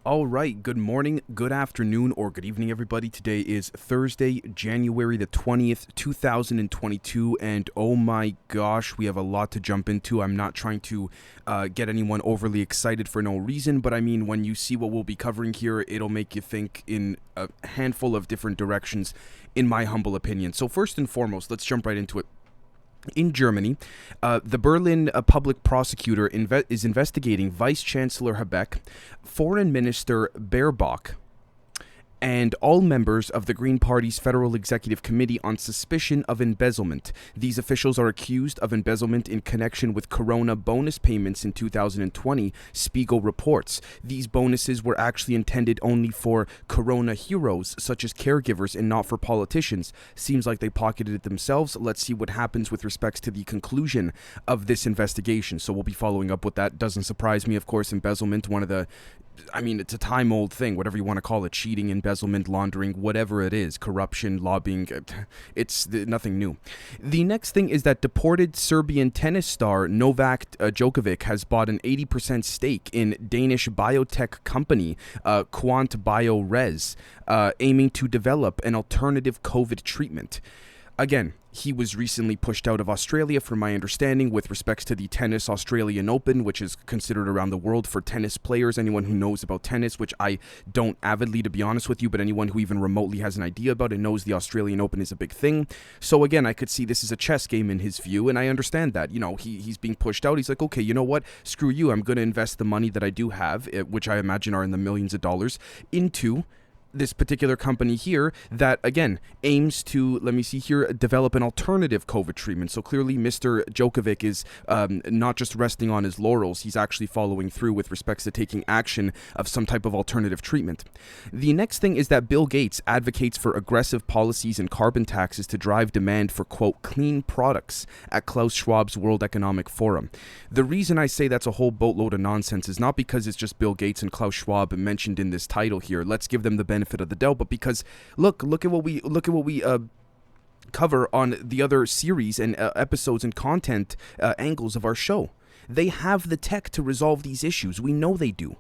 All right, good morning, good afternoon, or good evening, everybody. Today is Thursday, January the 20th, 2022, and oh my gosh, we have a lot to jump into. I'm not trying to get anyone overly excited for no reason, but I mean, when you see what we'll be covering here, it'll make you think in a handful of different directions, in my humble opinion. So first and foremost, let's jump right into it. In Germany, the Berlin public prosecutor is investigating Vice Chancellor Habeck, Foreign Minister Baerbock, and all members of the Green Party's Federal Executive Committee on suspicion of embezzlement. These officials are accused of embezzlement in connection with Corona bonus payments in 2020, Spiegel reports. These bonuses were actually intended only for Corona heroes, such as caregivers, and not for politicians. Seems like they pocketed it themselves. Let's see what happens with respects to the conclusion of this investigation. So we'll be following up with that. Doesn't surprise me, of course. Embezzlement, it's a time-old thing, whatever you want to call it, cheating, embezzlement, laundering, whatever it is, corruption, lobbying, it's nothing new. The next thing is that deported Serbian tennis star Novak Djokovic has bought an 80% stake in Danish biotech company Quant Biores, aiming to develop an alternative COVID treatment. Again, he was recently pushed out of Australia, from my understanding, with respects to the Tennis Australian Open, which is considered around the world for tennis players. Anyone who knows about tennis, which I don't avidly, to be honest with you, but anyone who even remotely has an idea about it knows the Australian Open is a big thing. So again, I could see this as a chess game in his view, and I understand that. You know, he's being pushed out. He's like, okay, you know what? Screw you. I'm going to invest the money that I do have, which I imagine are in the millions of dollars, into this particular company here that, again, aims to, develop an alternative COVID treatment. So clearly Mr. Djokovic is not just resting on his laurels, he's actually following through with respects to taking action of some type of alternative treatment. The next thing is that Bill Gates advocates for aggressive policies and carbon taxes to drive demand for, quote, clean products at Klaus Schwab's World Economic Forum. The reason I say that's a whole boatload of nonsense is not because it's just Bill Gates and Klaus Schwab mentioned in this title here. Let's give them the benefit of the doubt, but because look at what we cover on the other series and episodes and content angles of our show. They have the tech to resolve these issues. We know they do.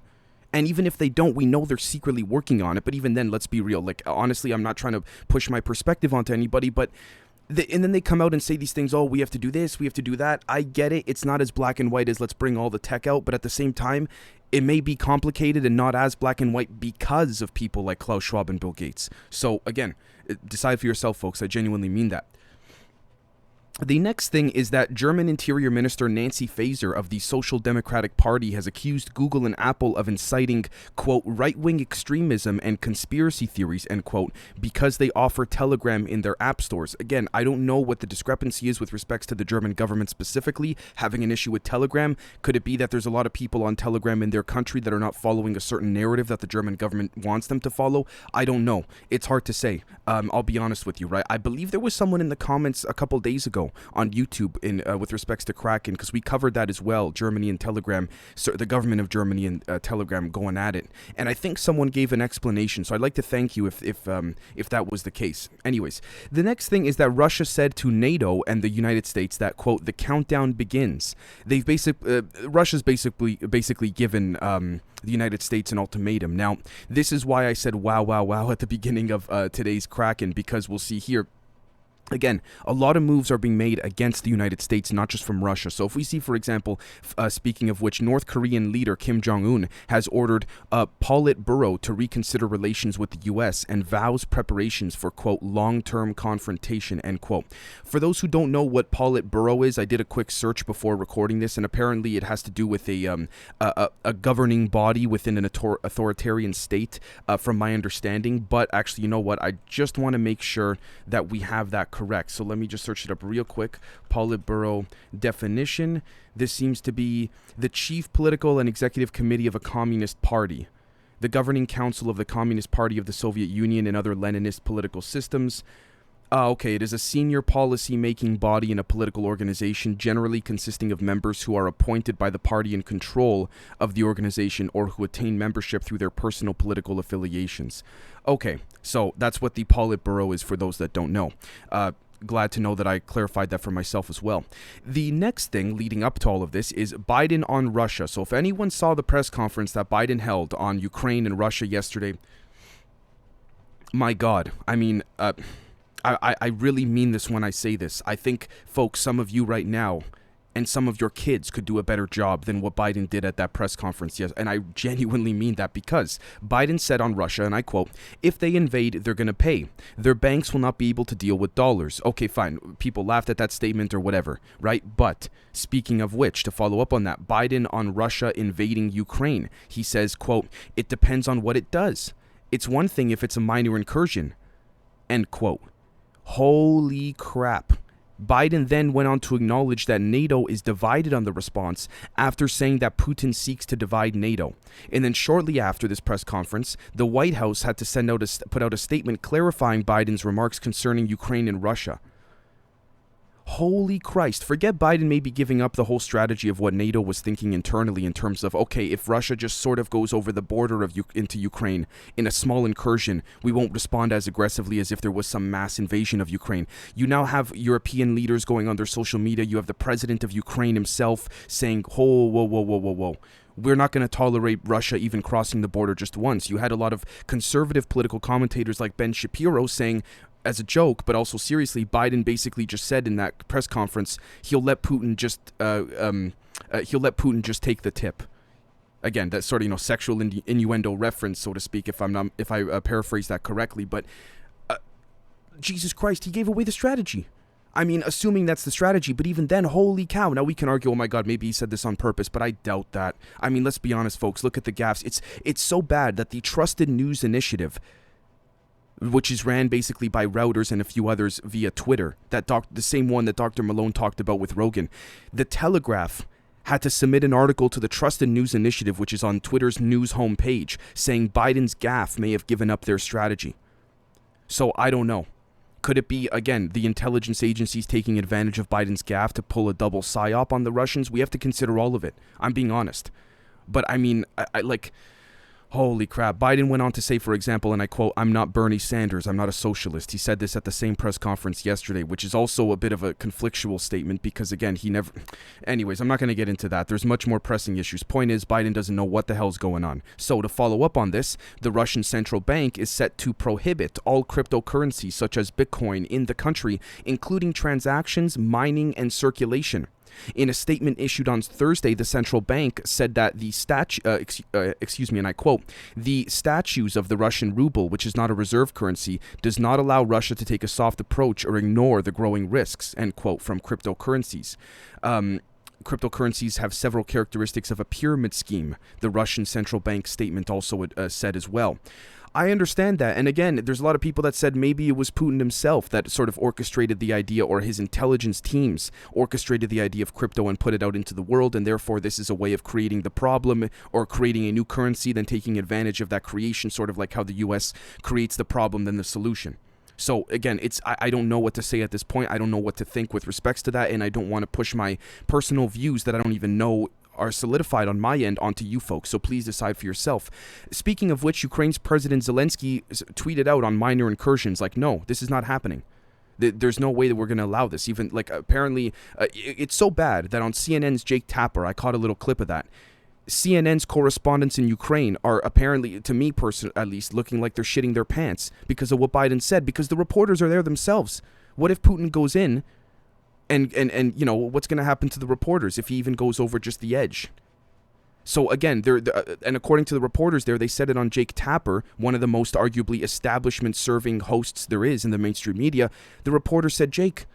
And even if they don't, we know they're secretly working on it. But even then, let's be real. Like, honestly, I'm not trying to push my perspective onto anybody, but and then they come out and say these things, oh, we have to do this, we have to do that. I get it. It's not as black and white as let's bring all the tech out. But at the same time, it may be complicated and not as black and white because of people like Klaus Schwab and Bill Gates. So again, decide for yourself, folks. I genuinely mean that. The next thing is that German Interior Minister Nancy Faeser of the Social Democratic Party has accused Google and Apple of inciting, quote, right-wing extremism and conspiracy theories, end quote, because they offer Telegram in their app stores. Again, I don't know what the discrepancy is with respects to the German government specifically having an issue with Telegram. Could it be that there's a lot of people on Telegram in their country that are not following a certain narrative that the German government wants them to follow? I don't know. It's hard to say. I'll be honest with you, right? I believe there was someone in the comments a couple days ago on YouTube with respects to KRAKEN, because we covered that as well, Germany and Telegram, so the government of Germany and Telegram going at it, and I think someone gave an explanation, so I'd like to thank you if that was the case. Anyways, the next thing is that Russia said to NATO and the United States that, quote, the countdown begins. Russia's basically given the United States an ultimatum. Now, this is why I said wow at the beginning of today's KRAKEN, because we'll see here. Again, a lot of moves are being made against the United States, not just from Russia. So if we see, for example, speaking of which, North Korean leader Kim Jong-un has ordered Politburo to reconsider relations with the U.S. and vows preparations for, quote, long-term confrontation, end quote. For those who don't know what Politburo is, I did a quick search before recording this, and apparently it has to do with a governing body within an authoritarian state, from my understanding. But actually, you know what? I just want to make sure that we have that correct. So let me just search it up real quick. Politburo definition. This seems to be the chief political and executive committee of a communist party, the governing council of the Communist Party of the Soviet Union and other Leninist political systems. Okay, it is a senior policy-making body in a political organization, generally consisting of members who are appointed by the party in control of the organization or who attain membership through their personal political affiliations. Okay, so that's what the Politburo is for those that don't know. glad to know that I clarified that for myself as well. The next thing leading up to all of this is Biden on Russia. So if anyone saw the press conference that Biden held on Ukraine and Russia yesterday, my God, I mean, I really mean this when I say this. I think, folks, some of you right now and some of your kids could do a better job than what Biden did at that press conference. Yes, and I genuinely mean that, because Biden said on Russia, and I quote, "If they invade, they're going to pay. Their banks will not be able to deal with dollars." Okay, fine. People laughed at that statement or whatever, right? But speaking of which, to follow up on that, Biden on Russia invading Ukraine, he says, quote, "It depends on what it does. It's one thing if it's a minor incursion," end quote. Holy crap. Biden then went on to acknowledge that NATO is divided on the response after saying that Putin seeks to divide NATO. And then shortly after this press conference, the White House had to put out a statement clarifying Biden's remarks concerning Ukraine and Russia. Holy Christ. Forget Biden maybe giving up the whole strategy of what NATO was thinking internally in terms of, okay, if Russia just sort of goes over the border into Ukraine in a small incursion, we won't respond as aggressively as if there was some mass invasion of Ukraine. You now have European leaders going on their social media. You have the president of Ukraine himself saying, whoa. We're not going to tolerate Russia even crossing the border just once. You had a lot of conservative political commentators like Ben Shapiro saying, as a joke, but also seriously, Biden basically just said in that press conference he'll let Putin just take the tip. Again, that sort of sexual innuendo reference, so to speak, if I paraphrase that correctly. But Jesus Christ, he gave away the strategy. I mean, assuming that's the strategy, but even then, holy cow. Now we can argue, oh my God, maybe he said this on purpose, but I doubt that. I mean, let's be honest, folks. Look at the gaffes. It's so bad that the Trusted News Initiative, which is ran basically by Reuters and a few others via Twitter, the same one that Dr. Malone talked about with Rogan. The Telegraph had to submit an article to the Trusted News Initiative, which is on Twitter's news homepage, saying Biden's gaffe may have given up their strategy. So I don't know. Could it be, again, the intelligence agencies taking advantage of Biden's gaffe to pull a double psyop on the Russians? We have to consider all of it. I'm being honest. But I mean, I holy crap. Biden went on to say, for example, and I quote, "I'm not Bernie Sanders. I'm not a socialist." He said this at the same press conference yesterday, which is also a bit of a conflictual statement because, again, he never... Anyways, I'm not going to get into that. There's much more pressing issues. Point is, Biden doesn't know what the hell's going on. So to follow up on this, the Russian central bank is set to prohibit all cryptocurrencies such as Bitcoin in the country, including transactions, mining, and circulation. In a statement issued on Thursday, the central bank said that the and I quote, "The statues of the Russian ruble, which is not a reserve currency, does not allow Russia to take a soft approach or ignore the growing risks," end quote, from cryptocurrencies. Cryptocurrencies have several characteristics of a pyramid scheme, the Russian central bank statement also said as well. I understand that. And again, there's a lot of people that said maybe it was Putin himself that sort of orchestrated the idea, or his intelligence teams orchestrated the idea of crypto and put it out into the world. And therefore, this is a way of creating the problem or creating a new currency, then taking advantage of that creation, sort of like how the US creates the problem, then the solution. So again, I don't know what to say at this point. I don't know what to think with respects to that. And I don't want to push my personal views that I don't even know are solidified on my end onto you folks, so please decide for yourself. Speaking of which, Ukraine's President Zelensky tweeted out on minor incursions, like, no, this is not happening. There's no way that we're going to allow this. Even, like, apparently, it's so bad that on CNN's Jake Tapper, I caught a little clip of that, CNN's correspondents in Ukraine are apparently, to me personally at least, looking like they're shitting their pants because of what Biden said, because the reporters are there themselves. What if Putin goes in and what's going to happen to the reporters if he even goes over just the edge? So again, and according to the reporters there, they said it on Jake Tapper, one of the most arguably establishment-serving hosts there is in the mainstream media. The reporter said, Jake,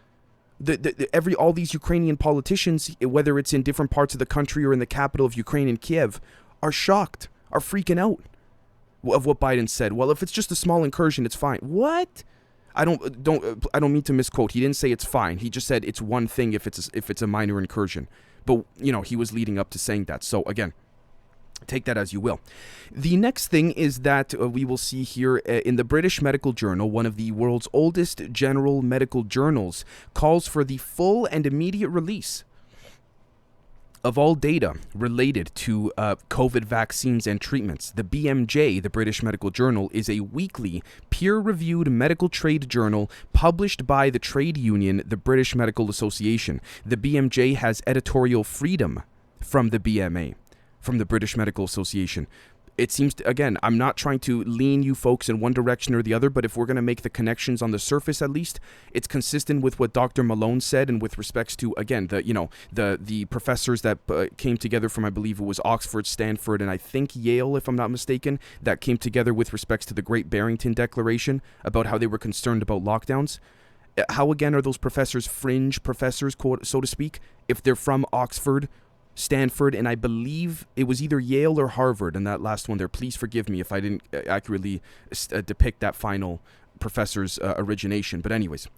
all these Ukrainian politicians, whether it's in different parts of the country or in the capital of Ukraine, in Kiev, are shocked, are freaking out of what Biden said. Well, if it's just a small incursion, it's fine. What? I don't mean to misquote. He didn't say it's fine. He just said it's one thing if it's a minor incursion. But he was leading up to saying that. So again, take that as you will. The next thing is that we will see here in the British Medical Journal, one of the world's oldest general medical journals, calls for the full and immediate release Of all data related to COVID vaccines and treatments, the BMJ, the British Medical Journal, is a weekly, peer-reviewed medical trade journal published by the trade union, the British Medical Association. The BMJ has editorial freedom from the BMA, from the British Medical Association. It seems to, again, I'm not trying to lean you folks in one direction or the other, but if we're going to make the connections on the surface, at least, it's consistent with what Dr. Malone said, and with respects to, again, the professors that came together from, I believe it was Oxford, Stanford, and I think Yale, if I'm not mistaken, that came together with respects to the Great Barrington Declaration about how they were concerned about lockdowns. How, again, are those professors fringe professors, quote, so to speak, if they're from Oxford, Stanford, and I believe it was either Yale or Harvard in that last one there. Please forgive me if I didn't accurately depict that final professor's origination. But anyways,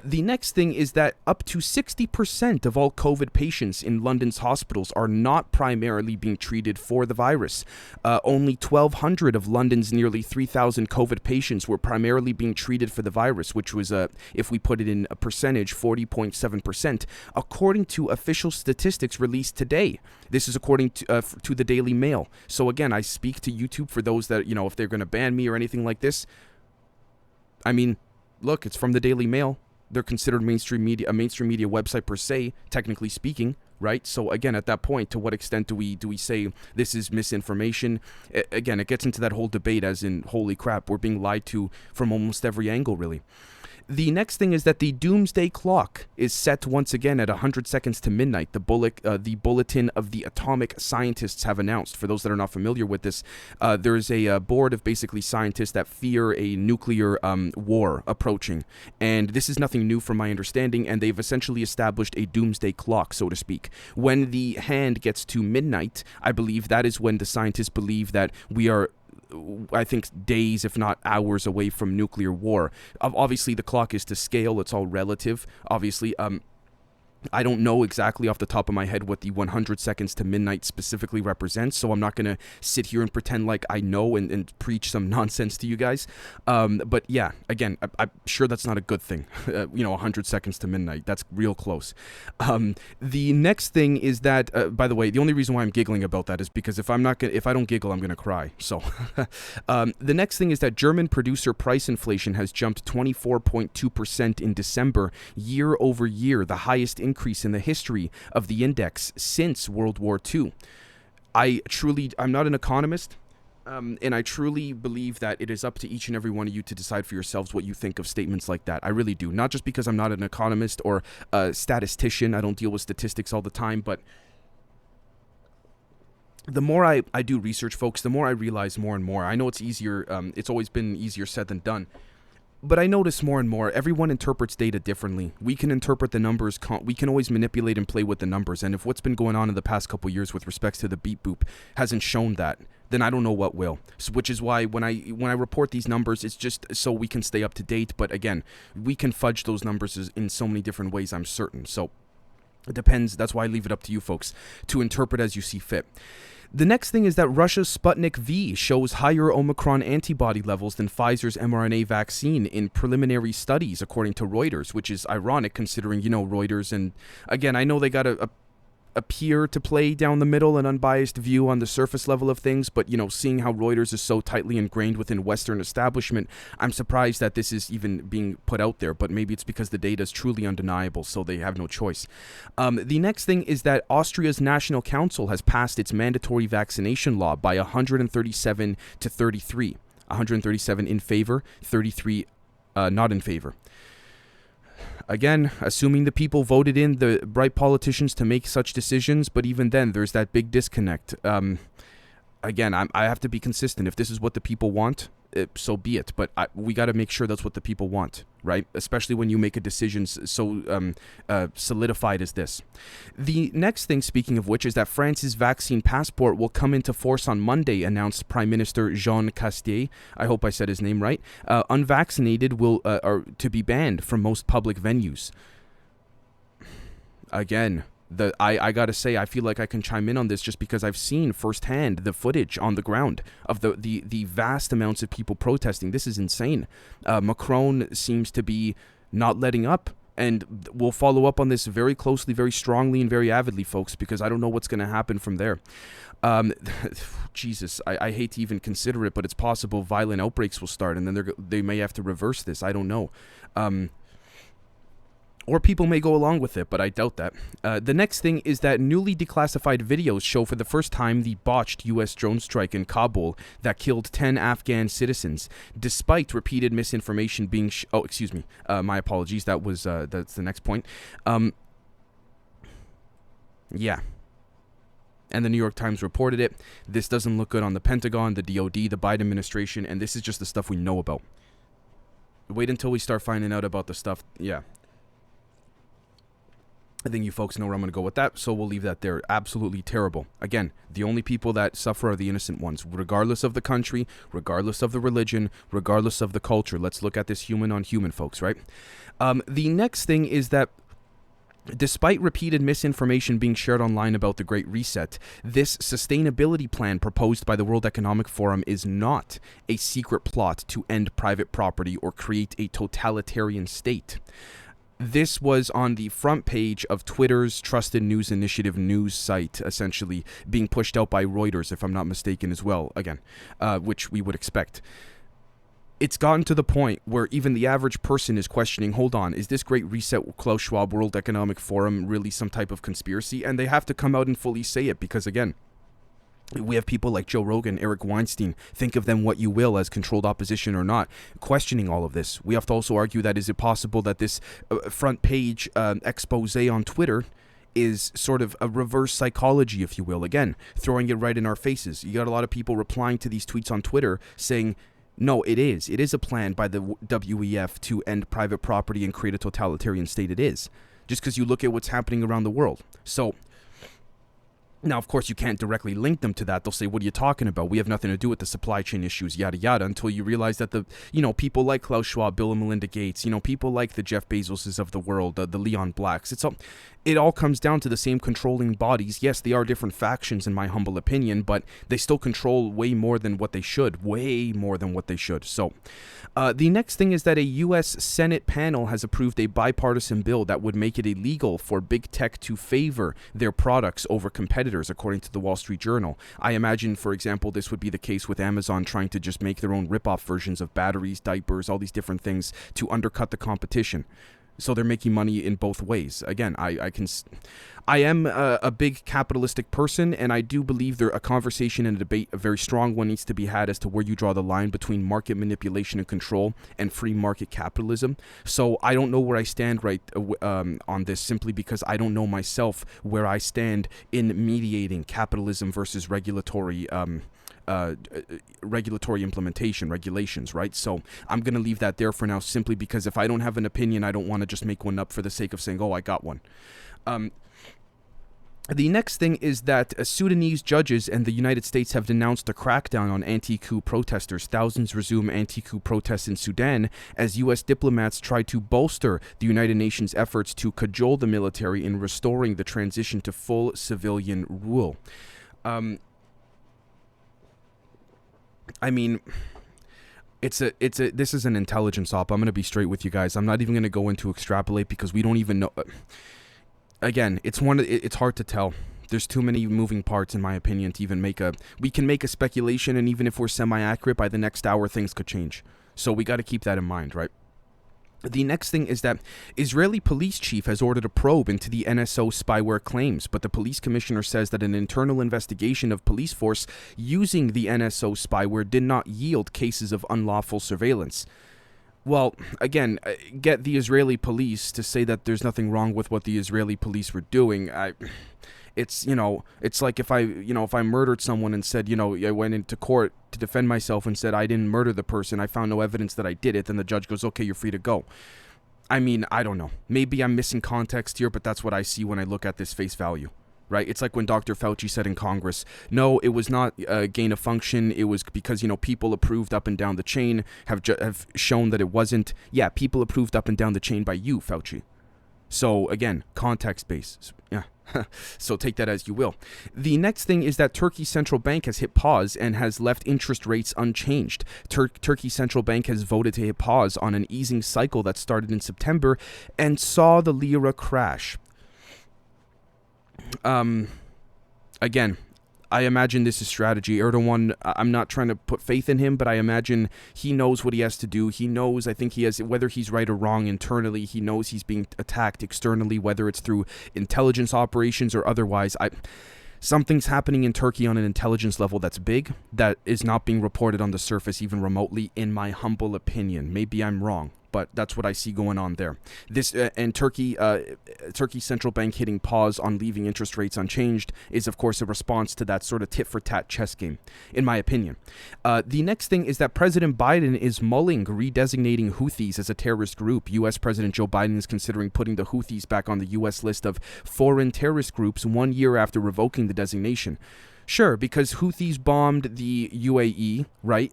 the next thing is that up to 60% of all COVID patients in London's hospitals are not primarily being treated for the virus. Only 1,200 of London's nearly 3,000 COVID patients were primarily being treated for the virus, which was, if we put it in a percentage, 40.7%, according to official statistics released today. This is according to the Daily Mail. So again, I speak to YouTube for those that, if they're going to ban me or anything like this. I mean, look, it's from the Daily Mail. They're considered mainstream media, a mainstream media website per se, technically speaking, right? So again, at that point, to what extent do we say this is misinformation? Again, it gets into that whole debate as in, holy crap, we're being lied to from almost every angle, really. The next thing is that the Doomsday Clock is set once again at 100 seconds to midnight. The Bulletin of the Atomic Scientists have announced. For those that are not familiar with this, there is a board of basically scientists that fear a nuclear war approaching. And this is nothing new from my understanding, and they've essentially established a Doomsday Clock, so to speak. When the hand gets to midnight, I believe that is when the scientists believe that we are, I think, days, if not hours away from nuclear war. Obviously, the clock is to scale. It's all relative, obviously. I don't know exactly off the top of my head what the 100 seconds to midnight specifically represents, so I'm not going to sit here and pretend like I know and preach some nonsense to you guys. But yeah, again, I'm sure that's not a good thing. 100 seconds to midnight, that's real close. The next thing is that, by the way, the only reason why I'm giggling about that is because if I don't giggle, I'm going to cry. So the next thing is that German producer price inflation has jumped 24.2% in December, year over year, the highest increase in the history of the index since World War II. I'm not an economist, and I truly believe that it is up to each and every one of you to decide for yourselves what you think of statements like that. I really do. Not just because I'm not an economist or a statistician. I don't deal with statistics all the time, but the more I do research, folks, the more I realize more and more. I know it's easier. It's always been easier said than done. But I notice more and more, everyone interprets data differently. We can interpret the numbers, we can always manipulate and play with the numbers, and if what's been going on in the past couple years with respects to the beep boop hasn't shown that, then I don't know what will. So, which is why when I report these numbers, it's just so we can stay up to date, but again, we can fudge those numbers in so many different ways, I'm certain. So it depends, that's why I leave it up to you folks to interpret as you see fit. The next thing is that Russia's Sputnik V shows higher Omicron antibody levels than Pfizer's mRNA vaccine in preliminary studies, according to Reuters, which is ironic considering, Reuters. And again, I know they got appear to play down the middle, an unbiased view on the surface level of things, but seeing how Reuters is so tightly ingrained within Western establishment, I'm surprised that this is even being put out there, but maybe it's because the data is truly undeniable, so they have no choice. The next thing is that Austria's National Council has passed its mandatory vaccination law by 137 to 33. 137 in favor, 33 not in favor. Again, assuming the people voted in the right politicians to make such decisions, but even then, there's that big disconnect. Again, I have to be consistent. If this is what the people want, so be it. But we got to make sure that's what the people want, right? Especially when you make a decision so solidified as this. The next thing, speaking of which, is that France's vaccine passport will come into force on Monday, announced Prime Minister Jean Castex. I hope I said his name right. Unvaccinated are to be banned from most public venues. Again, I gotta say, I feel like I can chime in on this just because I've seen firsthand the footage on the ground of the vast amounts of people protesting. This is insane. Macron seems to be not letting up, And we'll follow up on this very closely, very strongly, and very avidly, folks, because I don't know what's going to happen from there. Jesus, I hate to even consider it, but it's possible violent outbreaks will start, and then they may have to reverse this. I don't know. Or people may go along with it, but I doubt that. The next thing is that newly declassified videos show for the first time the botched U.S. drone strike in Kabul that killed 10 Afghan citizens, despite repeated misinformation being... oh, excuse me. My apologies. That's the next point. Yeah. And the New York Times reported it. This doesn't look good on the Pentagon, the DOD, the Biden administration, and this is just the stuff we know about. Wait until we start finding out about the stuff... yeah. I think you folks know where I'm going to go with that, so we'll leave that there. Absolutely terrible. Again, the only people that suffer are the innocent ones, regardless of the country, regardless of the religion, regardless of the culture. Let's look at this human on human, folks, right? The next thing is that despite repeated misinformation being shared online about the Great Reset, this sustainability plan proposed by the World Economic Forum is not a secret plot to end private property or create a totalitarian state. This was on the front page of Twitter's Trusted News Initiative news site, essentially being pushed out by Reuters, if I'm not mistaken as well, again, which we would expect. It's gotten to the point where even the average person is questioning, hold on, is this Great Reset, Klaus Schwab, World Economic Forum really some type of conspiracy? And they have to come out and fully say it because, again, we have people like Joe Rogan, Eric Weinstein, think of them what you will, as controlled opposition or not, questioning all of this. We have to also argue that is it possible that this front page expose on Twitter is sort of a reverse psychology, if you will, again, throwing it right in our faces. You got a lot of people replying to these tweets on Twitter saying, no, it is a plan by the WEF to end private property and create a totalitarian state. It is. Just because you look at what's happening around the world. So... now, of course, you can't directly link them to that. They'll say, what are you talking about? We have nothing to do with the supply chain issues, yada, yada, until you realize that people like Klaus Schwab, Bill and Melinda Gates, people like the Jeff Bezoses of the world, the Leon Blacks, it all comes down to the same controlling bodies. Yes, they are different factions, in my humble opinion, but they still control way more than what they should. So, the next thing is that a U.S. Senate panel has approved a bipartisan bill that would make it illegal for big tech to favor their products over competitors, according to the Wall Street Journal. I imagine, for example, this would be the case with Amazon trying to just make their own rip-off versions of batteries, diapers, all these different things to undercut the competition. So they're making money in both ways. Again, I am a big capitalistic person, and I do believe a conversation and a debate, a very strong one, needs to be had as to where you draw the line between market manipulation and control and free market capitalism. So I don't know where I stand on this, simply because I don't know myself where I stand in mediating capitalism versus regulatory implementation, regulations, right? So I'm going to leave that there for now, simply because if I don't have an opinion, I don't want to just make one up for the sake of saying, oh, I got one. The next thing is that Sudanese judges and the United States have denounced a crackdown on anti-coup protesters. Thousands resume anti-coup protests in Sudan as U.S. diplomats try to bolster the United Nations' efforts to cajole the military in restoring the transition to full civilian rule. I mean, this is an intelligence op. I'm going to be straight with you guys. I'm not even going to go into extrapolate because we don't even know. Again, it's hard to tell. There's too many moving parts, in my opinion, to even we can make a speculation, and even if we're semi-accurate, by the next hour, things could change. So we got to keep that in mind, right? The next thing is that Israeli police chief has ordered a probe into the NSO spyware claims, but the police commissioner says that an internal investigation of police force using the NSO spyware did not yield cases of unlawful surveillance. Well, again, get the Israeli police to say that there's nothing wrong with what the Israeli police were doing. It's like if I murdered someone and said, I went into court to defend myself and said I didn't murder the person, I found no evidence that I did it, then the judge goes, okay, you're free to go. I mean, I don't know. Maybe I'm missing context here, but that's what I see when I look at this face value. Right? It's like when Dr. Fauci said in Congress, no, it was not gain of function. It was because, people approved up and down the chain have shown that it wasn't. Yeah, people approved up and down the chain by you, Fauci. So, again, context-based. Yeah. So take that as you will. The next thing is that Turkey's central bank has hit pause and has left interest rates unchanged. Turkey's central bank has voted to hit pause on an easing cycle that started in September and saw the lira crash. Again, I imagine this is strategy. Erdogan, I'm not trying to put faith in him, but I imagine he knows what he has to do. He knows, I think he has, whether he's right or wrong internally, he knows he's being attacked externally, whether it's through intelligence operations or otherwise. Something's happening in Turkey on an intelligence level that's big, that is not being reported on the surface even remotely, in my humble opinion. Maybe I'm wrong, but that's what I see going on there. This and Turkey's central bank hitting pause on leaving interest rates unchanged is, of course, a response to that sort of tit-for-tat chess game, in my opinion. The next thing is that President Biden is mulling redesignating Houthis as a terrorist group. U.S. President Joe Biden is considering putting the Houthis back on the U.S. list of foreign terrorist groups 1 year after revoking the designation. Sure, because Houthis bombed the UAE, right?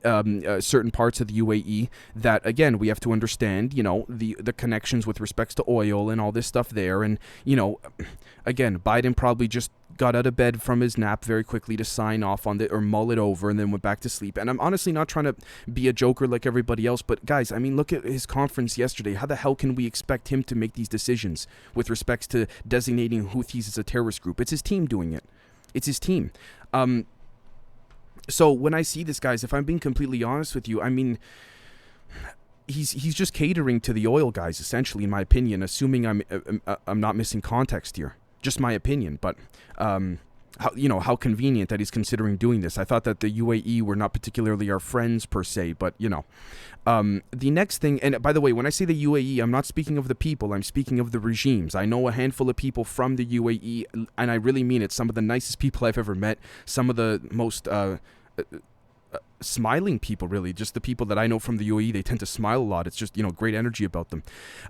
Certain parts of the UAE that, again, we have to understand, the connections with respects to oil and all this stuff there. And, again, Biden probably just got out of bed from his nap very quickly to sign off on it or mull it over and then went back to sleep. And I'm honestly not trying to be a joker like everybody else, but guys, I mean, look at his conference yesterday. How the hell can we expect him to make these decisions with respects to designating Houthis as a terrorist group? It's his team doing it. It's his team. So when I see this, guys, if I'm being completely honest with you, I mean, he's just catering to the oil guys, essentially, in my opinion, assuming I'm not missing context here. Just my opinion, but how convenient that he's considering doing this. I thought that the UAE were not particularly our friends per se, but the next thing, and by the way, when I say the UAE, I'm not speaking of the people, I'm speaking of the regimes. I know a handful of people from the UAE, and I really mean it. Some of the nicest people I've ever met, some of the most smiling people, really. Just the people that I know from the UAE, they tend to smile a lot. It's just, great energy about them.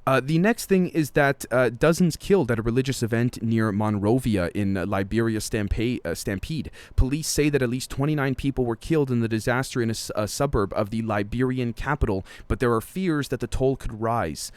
The next thing is that dozens killed at a religious event near Monrovia in Liberia stampede. Police say that at least 29 people were killed in the disaster in a suburb of the Liberian capital, but there are fears that the toll could rise.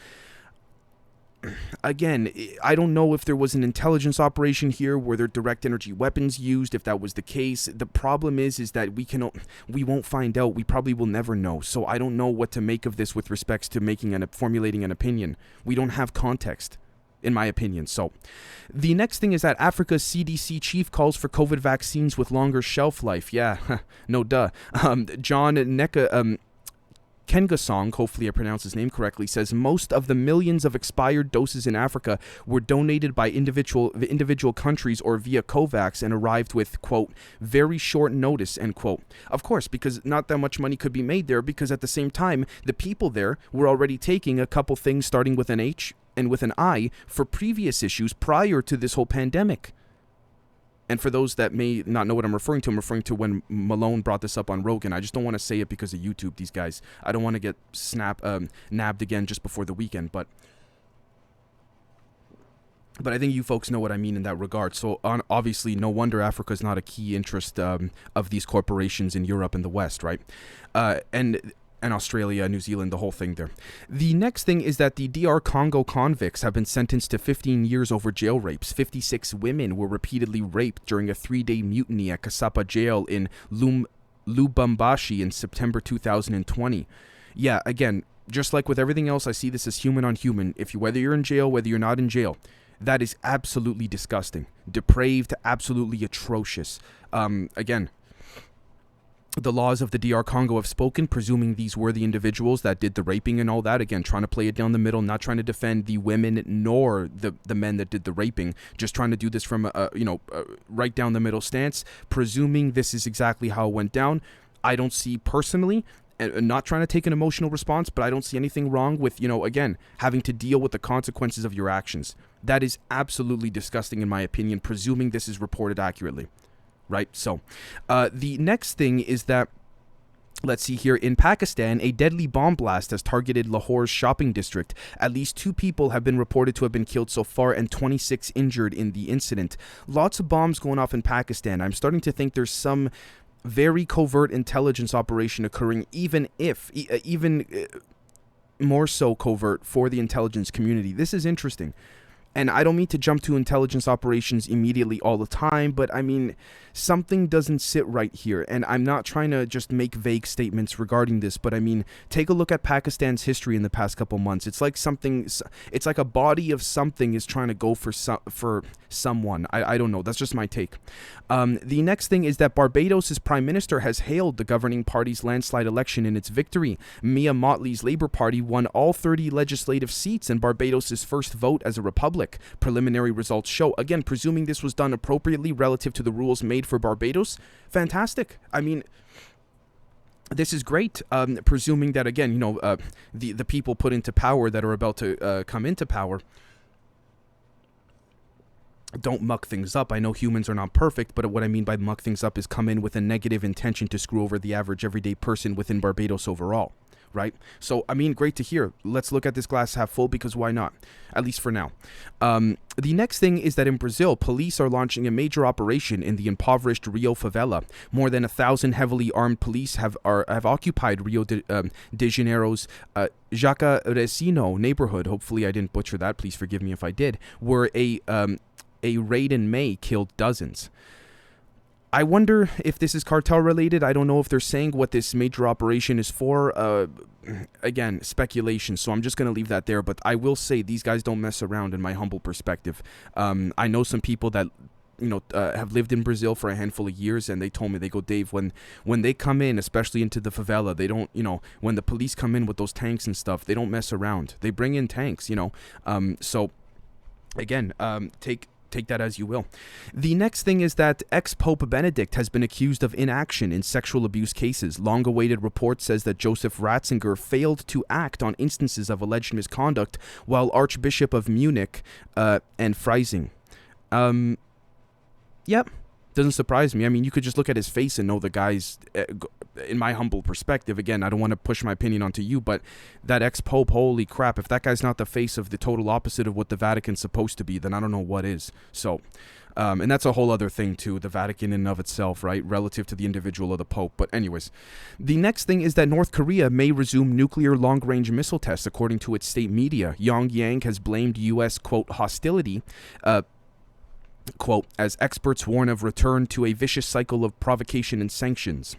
Again, I don't know if there was an intelligence operation here. Were there direct energy weapons used? If that was the case, the problem is that we won't find out. We probably will never know. So I don't know what to make of this with respects to formulating an opinion. We don't have context, in my opinion. So the next thing is that Africa's CDC chief calls for COVID vaccines with longer shelf life. Yeah, no duh. John Kengasong, hopefully I pronounced his name correctly, says most of the millions of expired doses in Africa were donated by individual countries or via COVAX and arrived with, quote, very short notice, end quote. Of course, because not that much money could be made there, because at the same time, the people there were already taking a couple things starting with an H and with an I for previous issues prior to this whole pandemic. And for those that may not know what I'm referring to when Malone brought this up on Rogan. I just don't want to say it because of YouTube, these guys. I don't want to get nabbed again just before the weekend. But I think you folks know what I mean in that regard. So obviously, no wonder Africa is not a key interest of these corporations in Europe and the West, right? And Australia, New Zealand, the whole thing there. The next thing is that the DR Congo convicts have been sentenced to 15 years over jail rapes. 56 women were repeatedly raped during a 3-day mutiny at Kasapa jail in Lubumbashi in September 2020. Yeah, again, just like with everything else, I see this as human on human. Whether you're in jail, whether you're not in jail, that is absolutely disgusting. Depraved, absolutely atrocious. Again, the laws of the DR Congo have spoken, presuming these were the individuals that did the raping and all that. Again, trying to play it down the middle, not trying to defend the women nor the men that did the raping, just trying to do this from a right down the middle stance, presuming this is exactly how it went down. I don't see personally, not trying to take an emotional response, but I don't see anything wrong with, again, having to deal with the consequences of your actions. That is absolutely disgusting in my opinion, presuming this is reported accurately. Right, so the next thing is that, let's see here, in Pakistan, a deadly bomb blast has targeted Lahore's shopping district. At least 2 people have been reported to have been killed so far and 26 injured in the incident. Lots of bombs going off in Pakistan. I'm starting to think there's some very covert intelligence operation occurring, even more so covert for the intelligence community. This is interesting. and I don't mean to jump to intelligence operations immediately all the time, but I mean, something doesn't sit right here. And I'm not trying to just make vague statements regarding this, but I mean, take a look at Pakistan's history in the past couple months. It's like it's like a body of something is trying to go for someone. I don't know. That's just my take. The next thing is that Barbados' prime minister has hailed the governing party's landslide election in its victory. Mia Mottley's Labour Party won all 30 legislative seats in Barbados' first vote as a republic. Preliminary results show, again, presuming this was done appropriately relative to the rules made for Barbados, fantastic. I mean, this is great, presuming that, again, the people put into power that are about to come into power don't muck things up. I know humans are not perfect, but what I mean by muck things up is come in with a negative intention to screw over the average everyday person within Barbados overall. Right? So, I mean, great to hear. Let's look at this glass half full, because why not? At least for now. The next thing is that in Brazil, police are launching a major operation in the impoverished Rio favela. More than 1,000 heavily armed police have occupied Rio de Janeiro's Jacarecino neighborhood. Hopefully I didn't butcher that. Please forgive me if I did. Where a raid in May killed dozens. I wonder if this is cartel related. I don't know if they're saying what this major operation is for. Again, speculation, so I'm just going to leave that there. But I will say these guys don't mess around in my humble perspective. I know some people that have lived in Brazil for a handful of years, and they told me, they go, Dave, when they come in, especially into the favela, they don't, when the police come in with those tanks and stuff, they don't mess around. They bring in tanks, So, again, take that as you will. The next thing is that ex-Pope Benedict has been accused of inaction in sexual abuse cases. Long-awaited report says that Joseph Ratzinger failed to act on instances of alleged misconduct, while Archbishop of Munich and Freising. Yep. Doesn't surprise me. I mean, you could just look at his face and know the guy's, in my humble perspective, again, I don't want to push my opinion onto you, but that ex-pope, holy crap, if that guy's not the face of the total opposite of what the Vatican's supposed to be, then I don't know what is. So, and that's a whole other thing too, the Vatican in and of itself, right, relative to the individual of the Pope. But anyways, the next thing is that North Korea may resume nuclear long-range missile tests, according to its state media. Pyongyang has blamed U.S., quote, hostility, quote, as experts warn of return to a vicious cycle of provocation and sanctions.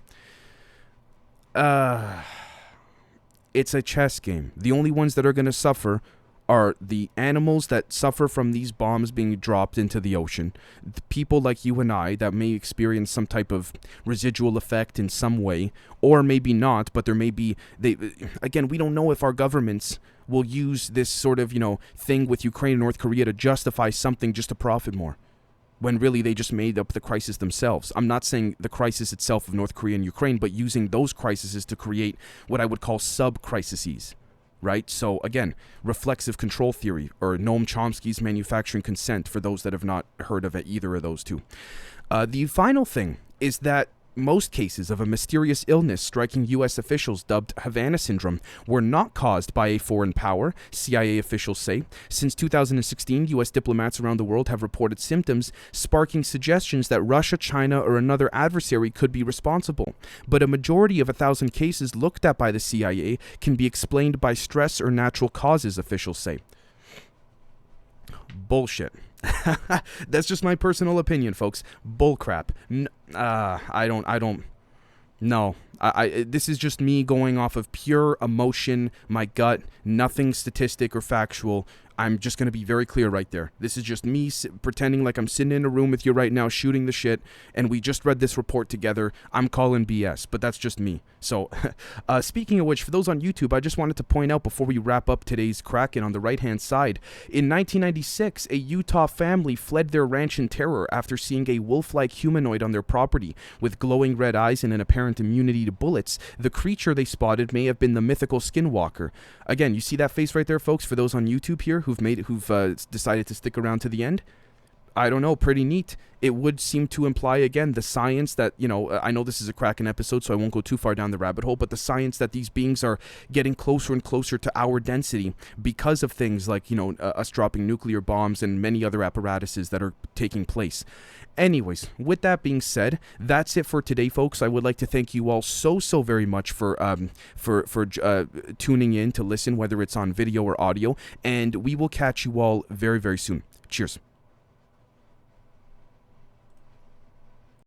It's a chess game. The only ones that are going to suffer are the animals that suffer from these bombs being dropped into the ocean. The people like you and I that may experience some type of residual effect in some way, or maybe not, but there may be, again, we don't know if our governments will use this sort of, thing with Ukraine and North Korea to justify something just to profit more, when really they just made up the crisis themselves. I'm not saying the crisis itself of North Korea and Ukraine, but using those crises to create what I would call sub-crises, right? So again, reflexive control theory, or Noam Chomsky's manufacturing consent, for those that have not heard of it, either of those two. The final thing is that most cases of a mysterious illness striking U.S. officials dubbed Havana syndrome were not caused by a foreign power, CIA officials say. Since 2016, U.S. diplomats around the world have reported symptoms, sparking suggestions that Russia, China, or another adversary could be responsible. But a majority of 1,000 cases looked at by the CIA can be explained by stress or natural causes, officials say. Bullshit. That's just my personal opinion, folks. Bullcrap. I don't. No. This is just me going off of pure emotion, my gut, nothing statistic or factual. I'm just going to be very clear right there. This is just me pretending like I'm sitting in a room with you right now shooting the shit, and we just read this report together. I'm calling BS, but that's just me. So, speaking of which, for those on YouTube, I just wanted to point out before we wrap up today's Kraken on the right-hand side, in 1996, a Utah family fled their ranch in terror after seeing a wolf-like humanoid on their property with glowing red eyes and an apparent immunity to bullets. The creature they spotted may have been the mythical Skinwalker. Again, you see that face right there, folks, for those on YouTube here who've decided to stick around to the end? I don't know, pretty neat. It would seem to imply, again, the science that, I know this is a Kraken episode, so I won't go too far down the rabbit hole, but the science that these beings are getting closer and closer to our density because of things like, us dropping nuclear bombs and many other apparatuses that are taking place. Anyways, with that being said, that's it for today, folks. I would like to thank you all so very much for tuning in to listen, whether it's on video or audio, and we will catch you all very soon. Cheers.